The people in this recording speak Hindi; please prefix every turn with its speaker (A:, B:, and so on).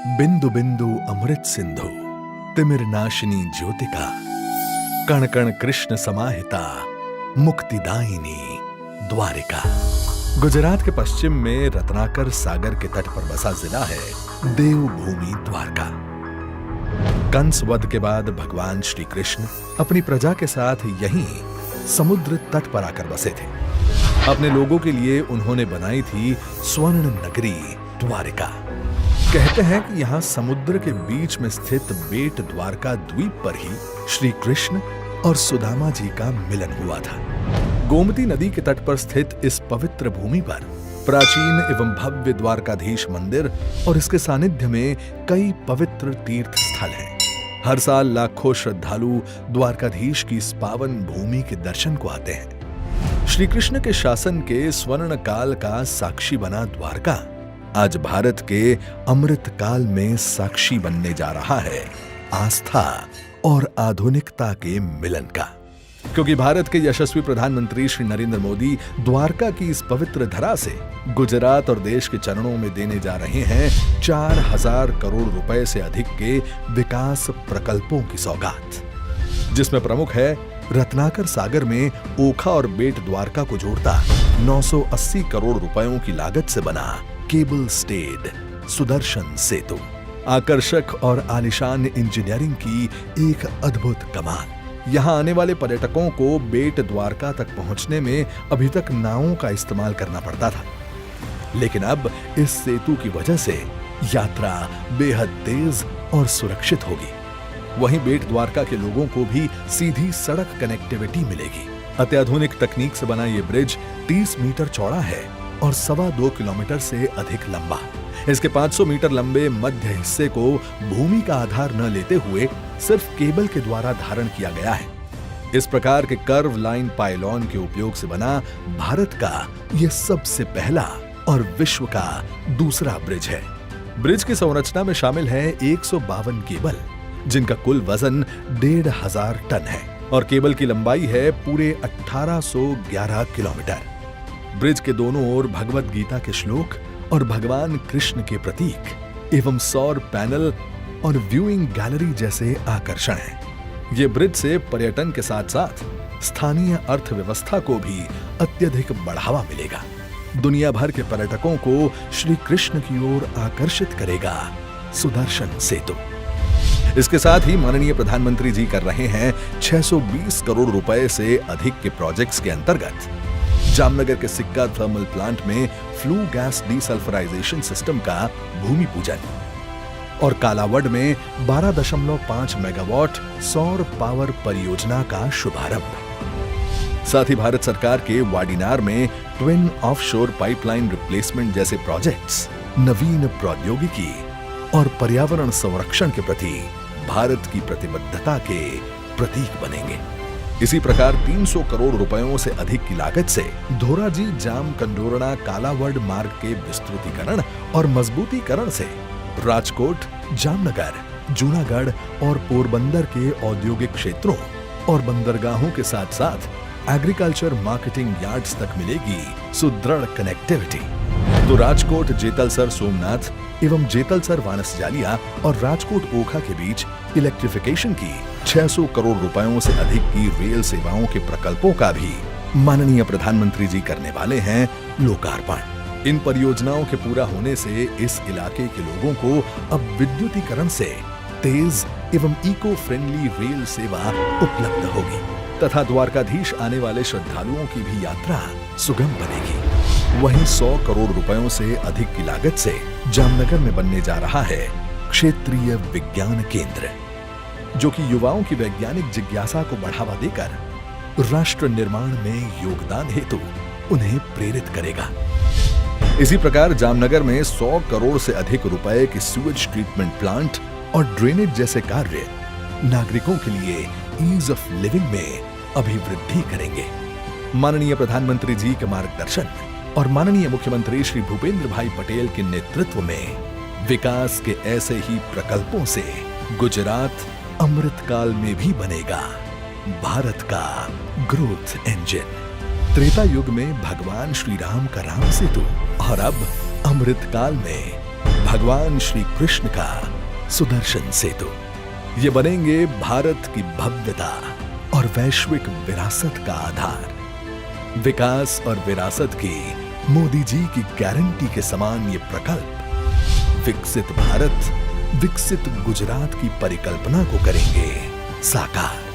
A: बिंदु बिंदु अमृत सिंधु तिमिर नाशिनी ज्योतिका कण कण कृष्ण समाहिता मुक्तिदायिनी द्वारिका। गुजरात के पश्चिम में रत्नाकर सागर के तट पर बसा जिला है देवभूमि द्वारका। कंस वध के बाद भगवान श्री कृष्ण अपनी प्रजा के साथ यहीं समुद्र तट पर आकर बसे थे। अपने लोगों के लिए उन्होंने बनाई थी स्वर्ण नगरी द्वारिका। कहते हैं कि यहाँ समुद्र के बीच में स्थित बेट द्वारका द्वीप पर ही श्री कृष्ण और सुदामा जी का मिलन हुआ था। गोमती नदी के तट पर स्थित इस पवित्र भूमि पर प्राचीन एवं भव्य द्वारकाधीश मंदिर और इसके सानिध्य में कई पवित्र तीर्थ स्थल हैं। हर साल लाखों श्रद्धालु द्वारकाधीश की इस पावन भूमि के दर्शन को आते हैं। श्री कृष्ण के शासन के स्वर्ण काल का साक्षी बना द्वारका आज भारत के अमृत काल में साक्षी बनने जा रहा है आस्था और आधुनिकता के मिलन का। क्योंकि भारत के यशस्वी प्रधानमंत्री श्री नरेंद्र मोदी द्वारका की इस पवित्र धरा से गुजरात और देश के चरणों में देने जा रहे हैं 4000 करोड़ रुपए से अधिक के विकास प्रकल्पों की सौगात, जिसमें प्रमुख है रत्नाकर सागर में ओखा और बेट द्वारका को जोड़ता 980 करोड़ रुपयों की लागत से बना केबल स्टेड सुदर्शन सेतु। आकर्षक और आलिशान इंजीनियरिंग की एक अद्भुत कमाल। यहाँ आने वाले पर्यटकों को बेट द्वारका तक पहुंचने में अभी तक नावों का इस्तेमाल करना पड़ता था, लेकिन अब इस सेतु की वजह से यात्रा बेहद तेज और सुरक्षित होगी। वहीं बेट द्वारका के लोगों को भी सीधी सड़क कनेक्टिविटी मिलेगी। अत्याधुनिक तकनीक से बना ये ब्रिज 30 मीटर चौड़ा है और 2.25 किलोमीटर से अधिक लंबा। इसके 500 मीटर लंबे मध्य हिस्से को भूमि का आधार न लेते हुए सिर्फ केबल के द्वारा धारण किया गया है। इस प्रकार के कर्व लाइन पाइलॉन के उपयोग से बना भारत का यह सबसे पहला और विश्व का दूसरा ब्रिज है। ब्रिज की संरचना में शामिल है 152 केबल, जिनका कुल वजन 1500 टन है और केबल की लंबाई है पूरे 1811 किलोमीटर। ब्रिज के दोनों ओर भगवत गीता के श्लोक और भगवान कृष्ण के प्रतीक एवं सौर पैनल और व्यूइंग गैलरी जैसे आकर्षण हैं। ये ब्रिज से पर्यटन के साथ साथ स्थानीय अर्थव्यवस्था को भी अत्यधिक बढ़ावा मिलेगा। दुनिया भर के पर्यटकों को श्री कृष्ण की ओर आकर्षित करेगा सुदर्शन सेतु। इसके साथ ही माननीय प्रधानमंत्री जी कर रहे हैं 620 करोड़ रुपए से अधिक के प्रोजेक्ट्स के अंतर्गत जामनगर के सिक्का थर्मल प्लांट में फ्लू गैस डीसल्फराइजेशन सिस्टम का भूमि पूजन और कालावड में 12.5 मेगावाट सौर पावर परियोजना का शुभारंभ। साथ ही भारत सरकार के वाडीनार में ट्विन ऑफशोर पाइपलाइन रिप्लेसमेंट जैसे प्रोजेक्ट्स नवीन प्रौद्योगिकी और पर्यावरण संरक्षण के प्रति भारत की प्रतिबद्धता के प्रतीक बनेंगे। इसी प्रकार 300 करोड़ रुपयों से अधिक की लागत से धोराजी जाम कंडोरणा कालावड मार्ग के विस्तृतीकरण और मजबूतीकरण से राजकोट, जामनगर, जूनागढ़ और पोरबंदर के औद्योगिक क्षेत्रों और बंदरगाहों के साथ साथ एग्रीकल्चर मार्केटिंग यार्ड्स तक मिलेगी सुदृढ़ कनेक्टिविटी। तो राजकोट जेतलसर सोमनाथ एवं जेतलसर वानसजालिया और राजकोट ओखा के बीच इलेक्ट्रिफिकेशन की 600 करोड़ रुपयों से अधिक की रेल सेवाओं के प्रकल्पों का भी माननीय प्रधानमंत्री जी करने वाले हैं लोकार्पण। इन परियोजनाओं के पूरा होने से इस इलाके के लोगों को अब विद्युतीकरण से तेज एवं इको फ्रेंडली रेल सेवा उपलब्ध होगी तथा द्वारकाधीश आने वाले श्रद्धालुओं की भी यात्रा सुगम बनेगी। वहीं 100 करोड़ रुपयों से अधिक की लागत से जामनगर में बनने जा रहा है क्षेत्रीय विज्ञान केंद्र, जो कि युवाओं की वैज्ञानिक जिज्ञासा को बढ़ावा देकर राष्ट्र निर्माण में योगदान हेतु उन्हें प्रेरित करेगा। इसी प्रकार जामनगर में 100 करोड़ से अधिक रुपए के सीवेज ट्रीटमेंट प्लांट और ड्रेनेज जैसे कार्य नागरिकों के लिए ईज ऑफ लिविंग में अभिवृद्धि करेंगे। माननीय प्रधानमंत्री जी के मार्गदर्शन और माननीय मुख्यमंत्री श्री भूपेंद्र भाई पटेल के नेतृत्व में विकास के ऐसे ही प्रकल्पों से गुजरात अमृतकाल में भी बनेगा भारत का ग्रोथ इंजन। त्रेता युग में भगवान श्री राम का राम सेतु और अब अमृतकाल में भगवान श्री कृष्ण का सुदर्शन सेतु। ये बनेंगे भारत की भव्यता और वैश्विक विरासत का आधार। विकास और विरासत की मोदी जी की गारंटी के समान ये प्रकल्प विकसित भारत, विकसित गुजरात की परिकल्पना को करेंगे साकार।